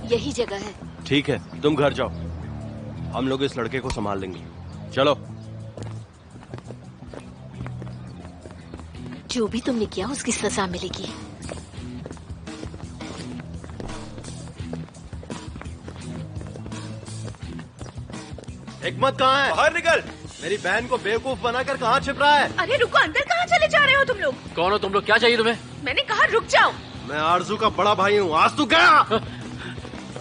यही जगह है। ठीक है, तुम घर जाओ, हम लोग इस लड़के को संभाल लेंगे। चलो। जो भी तुमने किया उसकी सजा मिलेगी। हिकमत कहाँ है? बाहर निकल। मेरी बहन को बेवकूफ बनाकर कहाँ छिप रहा है? अरे रुको, अंदर कहाँ चले जा रहे हो तुम लोग? कौन हो तुम लोग? क्या चाहिए तुम्हें? मैंने कहा रुक जाओ। मैं आरजू का बड़ा भाई हूँ। आज तू गया।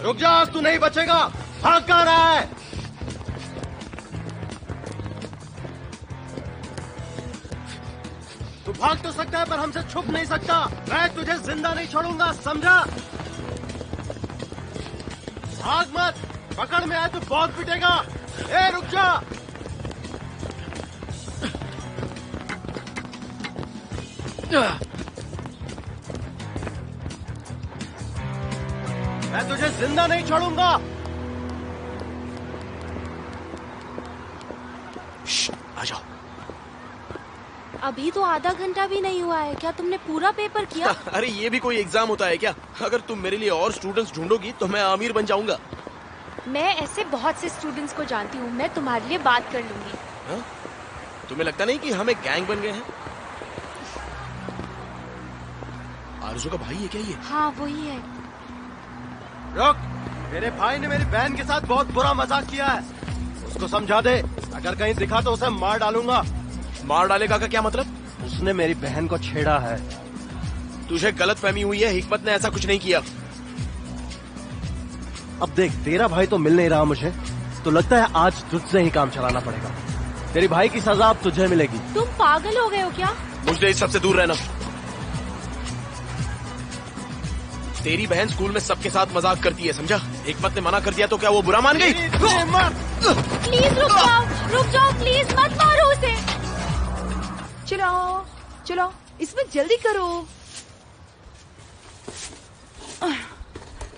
रुक जा, आज तू नहीं बचेगा। भाग कहाँ रहा है? तू भाग तो सकता है पर हमसे छुप नहीं सकता। मैं तुझे जिंदा नहीं छोड़ूंगा, समझा? भाग मत, पकड़ में आए तो बहुत पिटेगा। ए रुक जा। मैं तुझे जिंदा नहीं छोड़ूंगा। आ जाओ। अभी तो आधा घंटा भी नहीं हुआ है। क्या तुमने पूरा पेपर किया? अरे ये भी कोई एग्जाम होता है क्या? अगर तुम मेरे लिए और स्टूडेंट्स ढूंढोगी तो मैं आमिर बन जाऊंगा। मैं ऐसे बहुत से स्टूडेंट्स को जानती हूँ, मैं तुम्हारे लिए बात कर लूंगी। हा? तुम्हें लगता नहीं कि हम एक गैंग बन गए हैं? आरजू का भाई है क्या ये? हाँ वही है। रुक, मेरे भाई ने मेरी बहन के साथ बहुत बुरा मजाक किया है। उसको समझा दे, अगर कहीं दिखा तो उसे मार डालूंगा। मार डालेगा का क्या मतलब? उसने मेरी बहन को छेड़ा है। तुझे गलत फहमी हुई है, हिकमत ने ऐसा कुछ नहीं किया। अब देख, तेरा भाई तो मिल नहीं रहा मुझे, तो लगता है आज तुझसे ही काम चलाना पड़ेगा। तेरी भाई की सजा अब तुझे मिलेगी। तुम पागल हो गए हो क्या? मुझे इस सबसे दूर रहना। तेरी बहन स्कूल में सबके साथ मजाक करती है, समझा? हिकमत ने मना कर दिया तो क्या वो बुरा मान गई? प्लीज रुक जाओ प्लीज, मत मारो उसे। चलो चलो, इसमें जल्दी करो।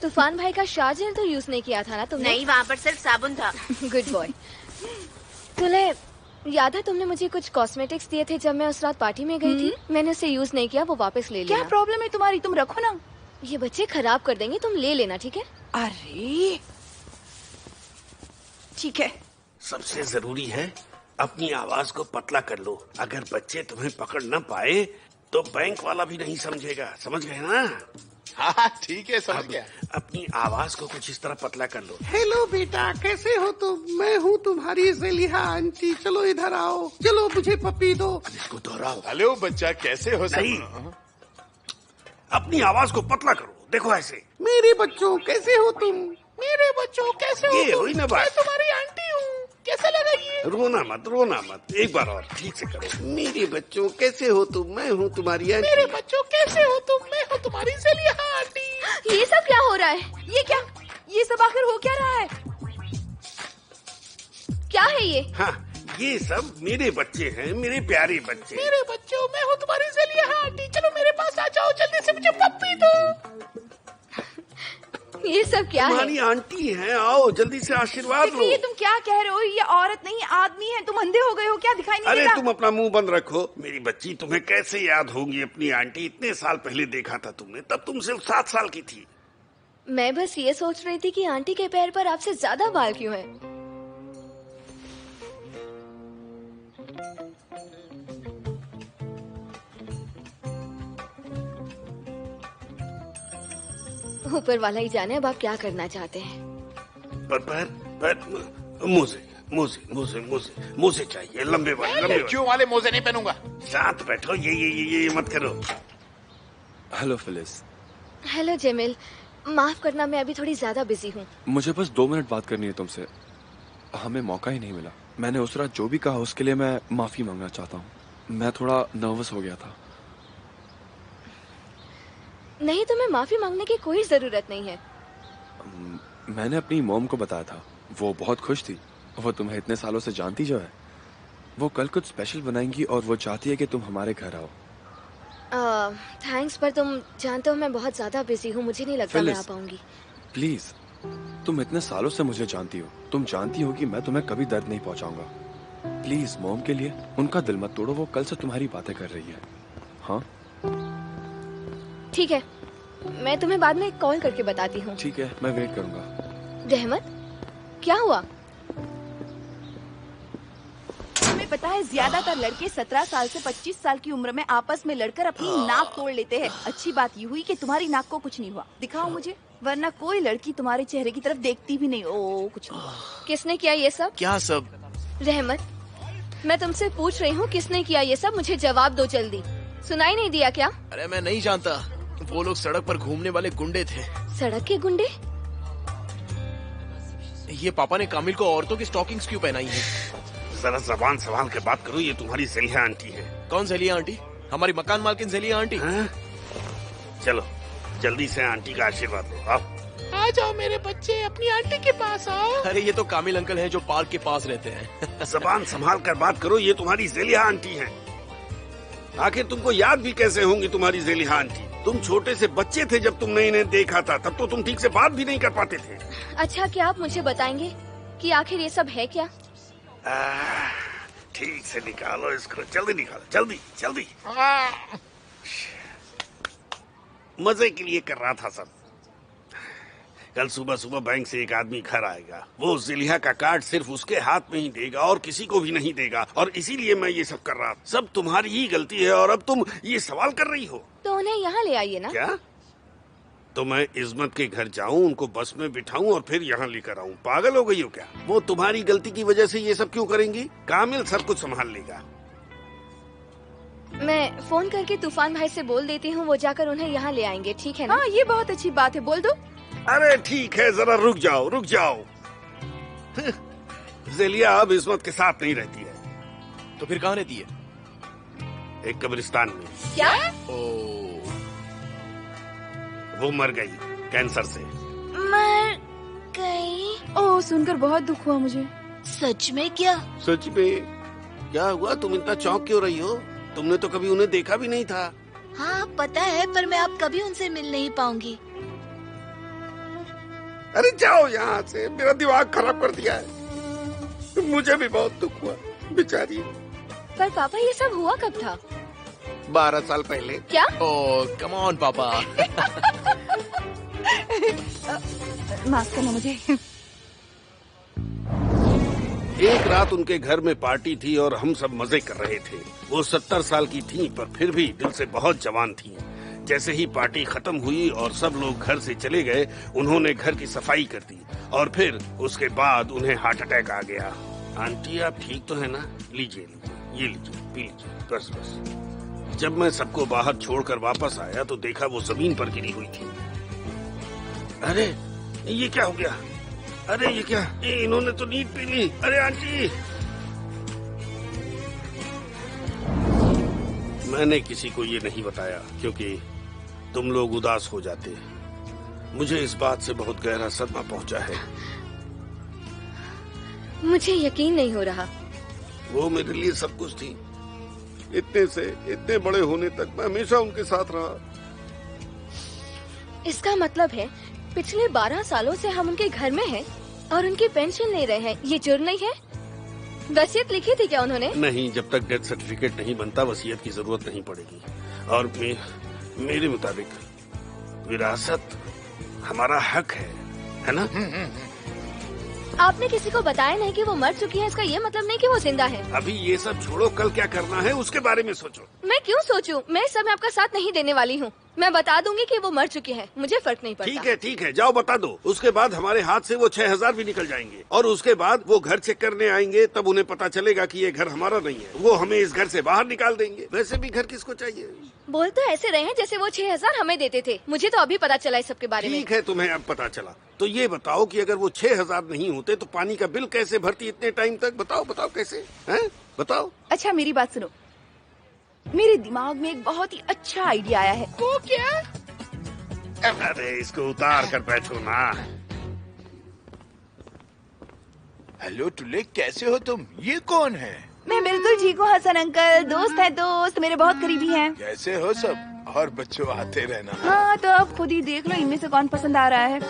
तूफान भाई का शार्जर तो यूज नहीं किया था ना तुमने? नहीं, वहाँ पर सिर्फ साबुन था। Good boy. तुम्हें याद है तुमने मुझे कुछ कॉस्मेटिक्स दिए थे जब मैं उस रात पार्टी में गई थी? मैंने उसे यूज नहीं किया, वो वापस ले लिया। क्या प्रॉब्लम है तुम्हारी? तुम रखो ना। ये बच्चे खराब कर देंगे, तुम ले लेना, ठीक है? अरे ठीक है। सबसे जरूरी है अपनी आवाज को पतला कर लो। अगर बच्चे तुम्हें पकड़ न पाए तो बैंक वाला भी नहीं समझेगा, समझ गए ना? हाँ ठीक है, समझ गया। अपनी आवाज को कुछ इस तरह पतला कर लो। हेलो बेटा, कैसे हो तुम? मैं हूँ तुम्हारी ज़ेलिहा आंटी। चलो इधर आओ, चलो मुझे पप्पी दो। इसको दोहराओ। हेलो बच्चा, कैसे हो? नहीं, अपनी आवाज को पतला करो। देखो ऐसे। मेरे बच्चों कैसे हो तुम? मेरे बच्चों कैसे हो ये तुम? हुई ना बात। मैं तुम्हारी आंटी हूँ, कैसा लगा ये? रोना मत, रोना मत, एक बार और ठीक से करो। मेरे बच्चों कैसे हो तुम? मैं हूँ तुम्हारी आंटी। मेरे बच्चों कैसे हो तुम? मैं हूँ तुम्हारी ज़ेलिहा आंटी। ये सब क्या हो रहा है? ये क्या? ये सब आखिर हो क्या रहा है? क्या है ये? हाँ, ये सब मेरे बच्चे हैं, मेरे प्यारे बच्चे। मेरे बच्चों, मैं हूँ तुम्हारी ज़ेलिहा आंटी। चलो मेरे पास आ जाओ, जल्दी से मुझे पप्पी दो। ये सब क्या है? तुम्हारी आंटी है, आओ जल्दी से आशीर्वाद लो। ये तुम क्या कह रहे हो? ये औरत नहीं आदमी है। तुम अंधे हो गए हो क्या? दिखाई नहीं अरे देता? तुम अपना मुंह बंद रखो। मेरी बच्ची, तुम्हें कैसे याद होगी अपनी आंटी? इतने साल पहले देखा था तुमने, तब तुम सिर्फ 7 साल की थी। मैं बस ये सोच रही थी कि आंटी के पैर पर आपसे ज्यादा बाल क्यों हैं? ऊपर वाला ही जाने अब आप क्या करना चाहते हैं। पर मोजे चाहिए, लंबे वाले। क्यों वाले मोजे नहीं पहनूंगा। साथ बैठो, ये मत करो। Hello Phyllis. हेलो जेमिल, माफ करना मैं अभी थोड़ी ज्यादा बिजी हूँ। मुझे बस 2 मिनट बात करनी है तुमसे। हमें मौका ही नहीं मिला। मैंने उस रात जो भी कहा उसके लिए मैं माफी मांगना चाहता हूँ। मैं थोड़ा नर्वस हो गया था। नहीं, तुम्हें माफी मांगने की कोई जरूरत नहीं है। मैंने अपनी मॉम को बताया था, वो बहुत खुश थी। वो तुम्हें इतने सालों से जानती जो है। वो कल कुछ स्पेशल बनाएंगी और वो चाहती है कि तुम हमारे घर आओ। थैंक्स, पर तुम जानते हो मैं बहुत ज्यादा बिजी हूँ, मुझे नहीं लगता मैं आ पाऊंगी। प्लीज, तुम इतने सालों से मुझे जानती हो, तुम जानती हो कि मैं तुम्हें कभी दर्द नहीं पहुंचाऊंगा। प्लीज मॉम के लिए उनका दिल मत तोड़ो, वो कल से तुम्हारी बातें कर रही है। हाँ ठीक है, मैं तुम्हें बाद में कॉल करके बताती हूँ। ठीक है, मैं वेट करूंगा। रहमत, क्या हुआ? तुम्हें पता है ज्यादातर लड़के 17 साल से 25 साल की उम्र में आपस में लड़कर अपनी नाक तोड़ लेते हैं। अच्छी बात ये हुई कि तुम्हारी नाक को कुछ नहीं हुआ। दिखाओ मुझे, वरना कोई लड़की तुम्हारे चेहरे की तरफ देखती भी नहीं। ओ कुछ नहीं। किसने किया ये सब? क्या सब? रहमत, मैं तुमसे पूछ रही हूँ किसने किया ये सब, मुझे जवाब दो जल्दी। सुनाई नहीं दिया क्या? अरे मैं नहीं जानता, वो लोग सड़क पर घूमने वाले गुंडे थे। सड़क के गुंडे? ये पापा ने कामिल को औरतों की स्टॉकिंग्स क्यों पहनाई है? जरा जबान संभाल के बात करो, ये तुम्हारी ज़ेलिया आंटी है। कौन ज़ेलिया आंटी? हमारी मकान मालकिन ज़ेलिया आंटी। हाँ? चलो जल्दी से आंटी का आशीर्वाद लो। आओ। आ जाओ मेरे बच्चे, अपनी आंटी के पास आओ। अरे ये तो कामिल अंकल हैं जो पार्क के पास रहते हैं। जबान संभाल कर बात करो, ये तुम्हारी ज़ेलिया आंटी है। आखिर तुमको याद भी कैसे होंगी तुम्हारी ज़ेलिया आंटी? तुम छोटे से बच्चे थे जब तुमने इन्हें देखा था, तब तो तुम ठीक से बात भी नहीं कर पाते थे। अच्छा, क्या आप मुझे बताएंगे कि आखिर ये सब है क्या? ठीक से निकालो इसको, जल्दी निकालो, जल्दी जल्दी। मजे के लिए कर रहा था सब। कल सुबह सुबह बैंक से एक आदमी घर आएगा, वो ज़ेलिया का कार्ड सिर्फ उसके हाथ में ही देगा और किसी को भी नहीं देगा, और इसीलिए मैं ये सब कर रहा था। सब तुम्हारी ही गलती है और अब तुम ये सवाल कर रही हो। तो उन्हें यहाँ ले आइए ना। क्या? तो मैं इस्मत के घर जाऊं, उनको बस में बिठाऊं और फिर यहाँ लेकर आऊं? पागल हो गई हो क्या? वो तुम्हारी गलती की वजह से ये सब क्यों करेंगी? कामिल सब कुछ संभाल लेगा। मैं फोन करके तूफान भाई से बोल देती हूँ, वो जाकर उन्हें यहाँ ले आएंगे, ठीक है ना? हाँ ये बहुत अच्छी बात है, बोल दो। अरे ठीक है, जरा रुक जाओ रुक जाओ। ज़ेलिया अब इस्मत के साथ नहीं रहती है। तो फिर कहाँ रहती है? एक कब्रिस्तान में। क्या? वो मर गई कैंसर से। मर गई? ओह सुनकर बहुत दुख हुआ मुझे। सच में? क्या? सच में? क्या हुआ, तुम इतना चौंक क्यों रही हो? तुमने तो कभी उन्हें देखा भी नहीं था। हाँ पता है, पर मैं अब कभी उनसे मिल नहीं पाऊंगी। अरे जाओ यहाँ से, मेरा दिमाग खराब कर दिया है। मुझे भी बहुत दुख हुआ बेचारी। पर पापा ये सब हुआ कब था? 12 साल पहले। क्या? ओह कम ऑन पापा। माफ करना मुझे। एक रात उनके घर में पार्टी थी और हम सब मजे कर रहे थे। वो 70 साल की थी, पर फिर भी दिल से बहुत जवान थी। जैसे ही पार्टी खत्म हुई और सब लोग घर से चले गए, उन्होंने घर की सफाई कर दी और फिर उसके बाद उन्हें हार्ट अटैक आ गया। आंटी आप ठीक तो है ना? लीजिए लीजिए, ये लीजिए, पी लीजिए, बस बस। जब मैं सबको बाहर छोड़कर वापस आया तो देखा वो जमीन पर गिरी हुई थी। अरे ये क्या हो गया? अरे ये क्या, इन्होंने तो नींद पी ली। अरे आंटी! मैंने किसी को ये नहीं बताया क्योंकि तुम लोग उदास हो जाते। मुझे इस बात से बहुत गहरा सदमा पहुंचा है। मुझे यकीन नहीं हो रहा। वो मेरे लिए सब कुछ थी। इतने से इतने बड़े होने तक मैं हमेशा उनके साथ रहा। इसका मतलब है पिछले 12 सालों से हम उनके घर में हैं और उनकी पेंशन ले रहे हैं। ये जुर्म नहीं है? वसीयत लिखी थी क्या उन्होंने? नहीं, जब तक डेथ सर्टिफिकेट नहीं बनता वसीयत की जरूरत नहीं पड़ेगी। और मेरे मुताबिक विरासत हमारा हक है ना? आपने किसी को बताया नहीं कि वो मर चुकी है, इसका ये मतलब नहीं कि वो जिंदा है। अभी ये सब छोड़ो, कल क्या करना है उसके बारे में सोचो। मैं क्यों सोचूं? मैं इस समय आपका साथ नहीं देने वाली हूँ। मैं बता दूंगी कि वो मर चुकी है, मुझे फर्क नहीं पड़ता। ठीक है, जाओ बता दो। उसके बाद हमारे हाथ से वो 6000 भी निकल जाएंगे और उसके बाद वो घर चेक करने आएंगे, तब उन्हें पता चलेगा कि ये घर हमारा नहीं है। वो हमें इस घर से बाहर निकाल देंगे। वैसे भी घर किसको चाहिए? बोल तो ऐसे रहे हैं जैसे वो 6000 हमें देते थे। मुझे तो अभी पता चला इस सब के बारे में। ठीक है, तुम्हें अब पता चला तो ये बताओ कि अगर वो 6000 नहीं होते तो पानी का बिल कैसे भरती इतने टाइम तक? बताओ कैसे हैं? बताओ। अच्छा मेरी बात सुनो, मेरे दिमाग में एक बहुत ही अच्छा आइडिया आया है। वो क्या? अरे इसको उतार कर बैठो ना। हेलो टुले, कैसे हो तुम? ये कौन है? मैं बिल्कुल ठीक हूँ हसन अंकल। दोस्त है दोस्त, मेरे बहुत करीबी हैं। कैसे हो सब? और बच्चों आते रहना। हाँ तो अब खुद ही देख लो इनमें से कौन पसंद आ रहा है।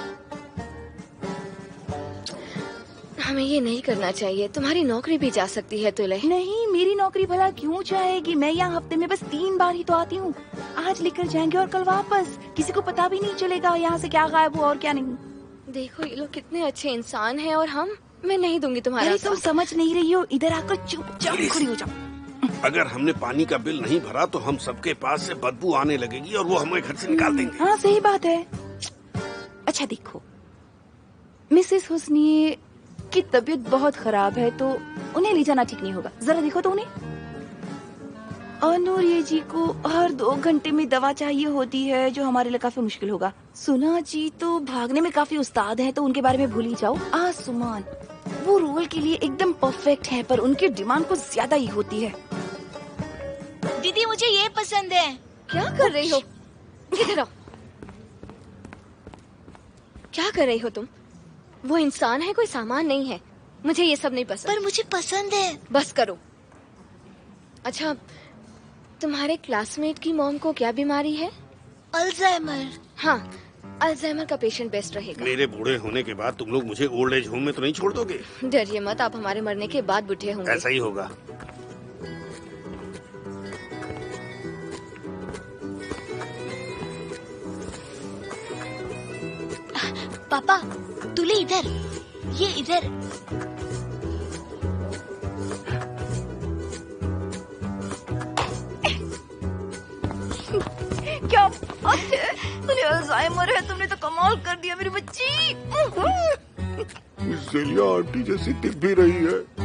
हमें ये नहीं करना चाहिए, तुम्हारी नौकरी भी जा सकती है तुले। नहीं, मेरी नौकरी भला क्यों जाएगी? मैं यहाँ हफ्ते में बस 3 बार ही तो आती हूँ। आज लेकर जाएंगे और कल वापस। किसी को पता भी नहीं चलेगा यहाँ से क्या गायब हुआ और क्या नहीं। देखो ये लोग कितने अच्छे इंसान हैं और मैं नहीं दूंगी तुम्हारा अरे तुम साथ। समझ नहीं रही हो, इधर आकर चुपचाप खड़ी हो जाओ। अगर हमने पानी का बिल नहीं भरा तो हम सबके पास से बदबू आने लगेगी और वो हमें घर से निकाल देंगे। हाँ सही बात है। अच्छा देखो, मिसेस हुस्नी की तबीयत बहुत खराब है तो उन्हें ले जाना ठीक नहीं होगा। जरा देखो तो उन्हें। और नूरिया जी को हर 2 घंटे में दवा चाहिए होती है, जो हमारे लिए काफी मुश्किल होगा। सुना जी तो भागने में काफी उस्ताद हैं, तो उनके बारे में भूल ही जाओ। आसमान वो रोल के लिए एकदम परफेक्ट है, पर उनकी डिमांड कुछ ज्यादा ही होती है। दीदी मुझे ये पसंद है। क्या कर रही हो? इधर आओ। क्या कर रही हो तुम? वो इंसान है, कोई सामान नहीं है। मुझे ये सब नहीं पसंद। पर मुझे पसंद है। बस करो। अच्छा, तुम्हारे क्लासमेट की मॉम को क्या बीमारी है? अल्जाइमर। हाँ, अल्जाइमर का पेशेंट बेस्ट रहेगा। मेरे बूढ़े होने के बाद तुम लोग मुझे ओल्ड एज होम में तो नहीं छोड़ दोगे? डरिए मत, आप हमारे मरने के बाद बूढ़े होंगे। ऐसा ही होगा। पापा तुले इधर, ये इधर। क्या बात है, तुझे अल्जाइमर है। तुमने तो कमाल कर दिया मेरी बच्ची। जेलिया आंटी जैसी दिख भी रही है।